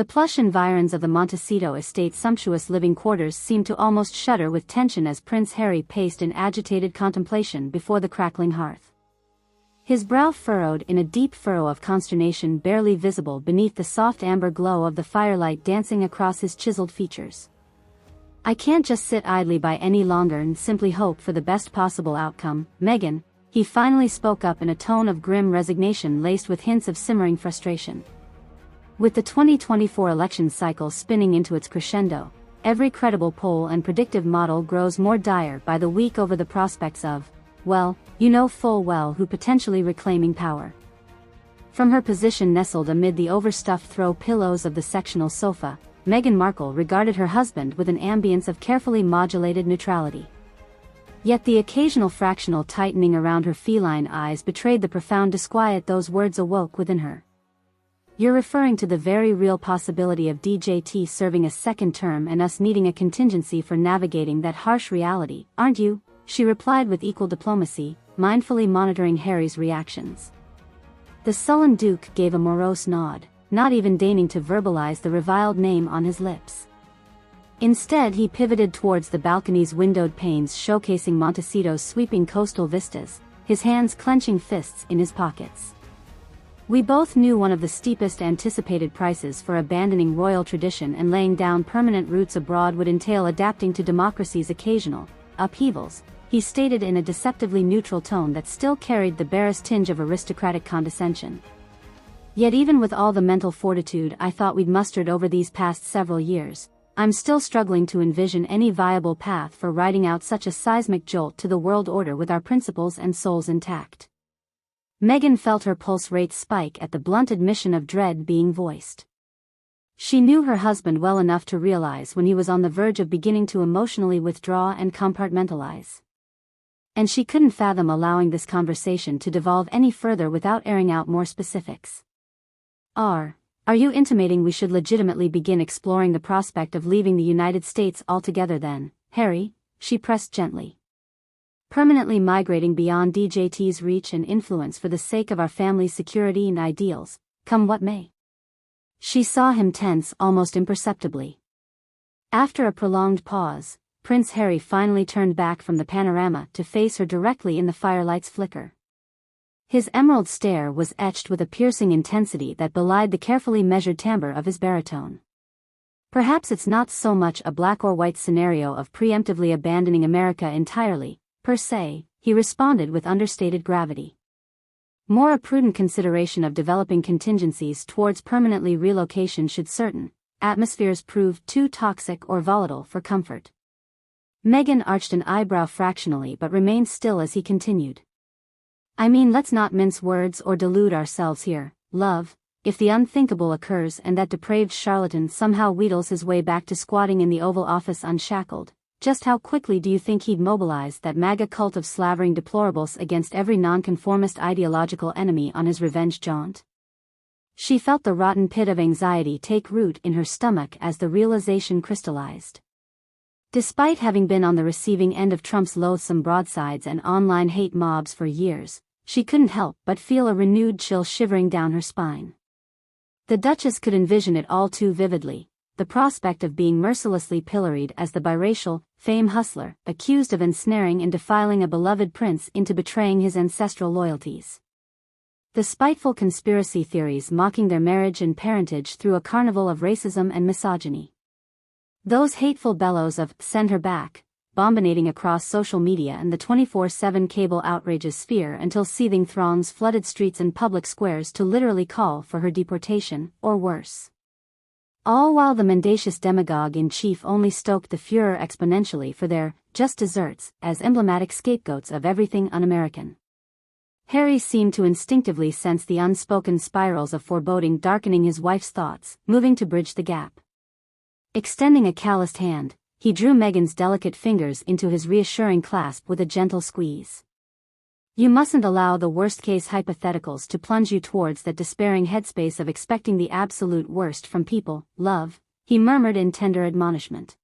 The plush environs of the Montecito estate's sumptuous living quarters seemed to almost shudder with tension as Prince Harry paced in agitated contemplation before the crackling hearth. His brow furrowed in a deep furrow of consternation barely visible beneath the soft amber glow of the firelight dancing across his chiseled features. "I can't just sit idly by any longer and simply hope for the best possible outcome, Meghan," he finally spoke up in a tone of grim resignation laced with hints of simmering frustration. With the 2024 election cycle spinning into its crescendo, every credible poll and predictive model grows more dire by the week over the prospects of, well, you know full well who potentially reclaiming power. From her position nestled amid the overstuffed throw pillows of the sectional sofa, Meghan Markle regarded her husband with an ambience of carefully modulated neutrality. Yet the occasional fractional tightening around her feline eyes betrayed the profound disquiet those words awoke within her. "You're referring to the very real possibility of DJT serving a second term and us needing a contingency for navigating that harsh reality, aren't you?" she replied with equal diplomacy, mindfully monitoring Harry's reactions. The sullen Duke gave a morose nod, not even deigning to verbalize the reviled name on his lips. Instead he pivoted towards the balcony's windowed panes showcasing Montecito's sweeping coastal vistas, his hands clenching fists in his pockets. "We both knew one of the steepest anticipated prices for abandoning royal tradition and laying down permanent roots abroad would entail adapting to democracy's occasional upheavals," he stated in a deceptively neutral tone that still carried the barest tinge of aristocratic condescension. "Yet even with all the mental fortitude I thought we'd mustered over these past several years, I'm still struggling to envision any viable path for riding out such a seismic jolt to the world order with our principles and souls intact." Meghan felt her pulse rate spike at the blunt admission of dread being voiced. She knew her husband well enough to realize when he was on the verge of beginning to emotionally withdraw and compartmentalize. And she couldn't fathom allowing this conversation to devolve any further without airing out more specifics. Are you intimating we should legitimately begin exploring the prospect of leaving the United States altogether then, Harry?" she pressed gently. "Permanently migrating beyond DJT's reach and influence for the sake of our family's security and ideals, come what may." She saw him tense almost imperceptibly. After a prolonged pause, Prince Harry finally turned back from the panorama to face her directly in the firelight's flicker. His emerald stare was etched with a piercing intensity that belied the carefully measured timbre of his baritone. "Perhaps it's not so much a black or white scenario of preemptively abandoning America entirely, per se," he responded with understated gravity. "More a prudent consideration of developing contingencies towards permanently relocation should certain atmospheres prove too toxic or volatile for comfort." Meghan arched an eyebrow fractionally but remained still as he continued. "I mean, let's not mince words or delude ourselves here, love. If the unthinkable occurs and that depraved charlatan somehow wheedles his way back to squatting in the Oval Office unshackled, just how quickly do you think he'd mobilize that MAGA cult of slavering deplorables against every nonconformist ideological enemy on his revenge jaunt?" She felt the rotten pit of anxiety take root in her stomach as the realization crystallized. Despite having been on the receiving end of Trump's loathsome broadsides and online hate mobs for years, she couldn't help but feel a renewed chill shivering down her spine. The Duchess could envision it all too vividly, the prospect of being mercilessly pilloried as the biracial, fame hustler, accused of ensnaring and defiling a beloved prince into betraying his ancestral loyalties. The spiteful conspiracy theories mocking their marriage and parentage through a carnival of racism and misogyny. Those hateful bellows of "send her back," bombinating across social media and the 24/7 cable outrages sphere until seething throngs flooded streets and public squares to literally call for her deportation, or worse. All while the mendacious demagogue-in-chief only stoked the furor exponentially for their just desserts as emblematic scapegoats of everything un-American. Harry seemed to instinctively sense the unspoken spirals of foreboding darkening his wife's thoughts, moving to bridge the gap. Extending a calloused hand, he drew Meghan's delicate fingers into his reassuring clasp with a gentle squeeze. "You mustn't allow the worst-case hypotheticals to plunge you towards that despairing headspace of expecting the absolute worst from people, love," he murmured in tender admonishment.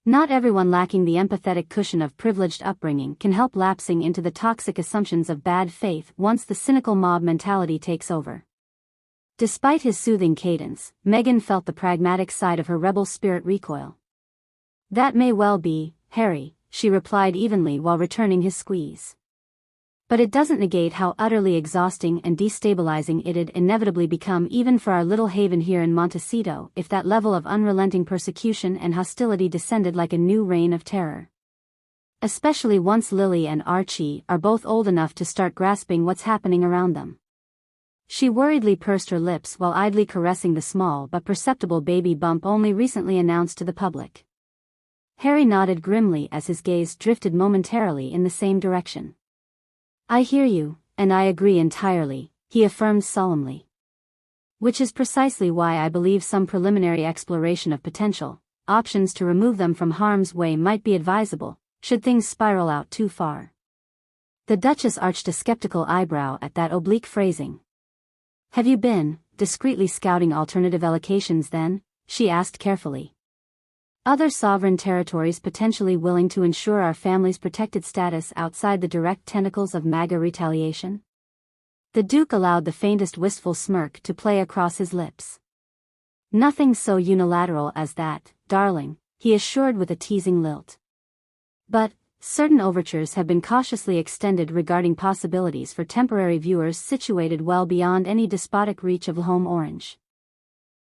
"Not everyone lacking the empathetic cushion of privileged upbringing can help lapsing into the toxic assumptions of bad faith once the cynical mob mentality takes over." Despite his soothing cadence, Meghan felt the pragmatic side of her rebel spirit recoil. "That may well be, Harry," she replied evenly while returning his squeeze. "But it doesn't negate how utterly exhausting and destabilizing it'd inevitably become even for our little haven here in Montecito if that level of unrelenting persecution and hostility descended like a new reign of terror. Especially once Lily and Archie are both old enough to start grasping what's happening around them." She worriedly pursed her lips while idly caressing the small but perceptible baby bump only recently announced to the public. Harry nodded grimly as his gaze drifted momentarily in the same direction. "I hear you, and I agree entirely," he affirmed solemnly. "Which is precisely why I believe some preliminary exploration of potential options to remove them from harm's way might be advisable, should things spiral out too far." The Duchess arched a skeptical eyebrow at that oblique phrasing. "Have you been discreetly scouting alternative allocations then?" she asked carefully. "Other sovereign territories potentially willing to ensure our family's protected status outside the direct tentacles of MAGA retaliation?" The Duke allowed the faintest wistful smirk to play across his lips. "Nothing so unilateral as that, darling," he assured with a teasing lilt. "But certain overtures have been cautiously extended regarding possibilities for temporary viewers situated well beyond any despotic reach of Home Orange.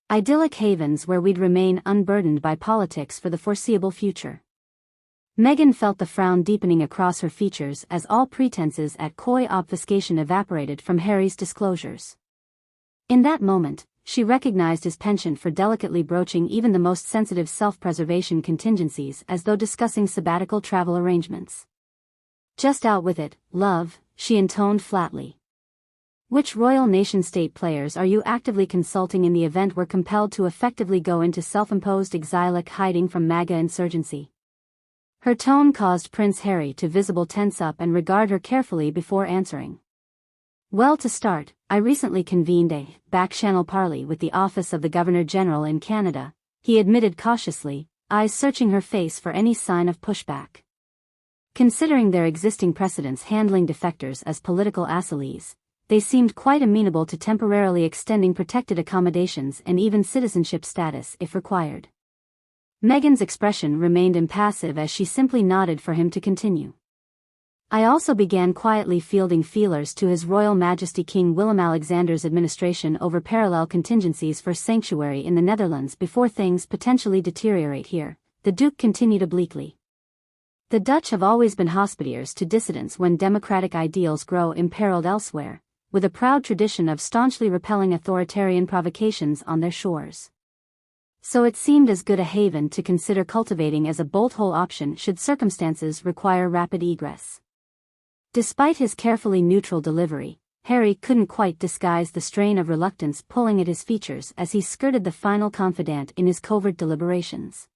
Idyllic havens where we'd remain unburdened by politics for the foreseeable future." Meghan felt the frown deepening across her features as all pretenses at coy obfuscation evaporated from Harry's disclosures. In that moment, she recognized his penchant for delicately broaching even the most sensitive self-preservation contingencies as though discussing sabbatical travel arrangements. "Just out with it, love," she intoned flatly. "Which royal nation-state players are you actively consulting in the event we're compelled to effectively go into self-imposed exilic hiding from MAGA insurgency?" Her tone caused Prince Harry to visibly tense up and regard her carefully before answering. "Well, to start, I recently convened a back-channel parley with the Office of the Governor-General in Canada," he admitted cautiously, eyes searching her face for any sign of pushback. Considering their existing precedents handling defectors as political asylees, they seemed quite amenable to temporarily extending protected accommodations and even citizenship status if required. Meghan's expression remained impassive as she simply nodded for him to continue. "I also began quietly fielding feelers to His Royal Majesty King Willem-Alexander's administration over parallel contingencies for sanctuary in the Netherlands before things potentially deteriorate here," the Duke continued obliquely. "The Dutch have always been hospitallers to dissidents when democratic ideals grow imperiled elsewhere, with a proud tradition of staunchly repelling authoritarian provocations on their shores. So it seemed as good a haven to consider cultivating as a bolt-hole option should circumstances require rapid egress." Despite his carefully neutral delivery, Harry couldn't quite disguise the strain of reluctance pulling at his features as he skirted the final confidant in his covert deliberations.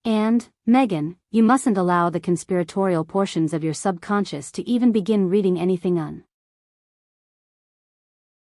"And, Meghan, you mustn't allow the conspiratorial portions of your subconscious to even begin reading anything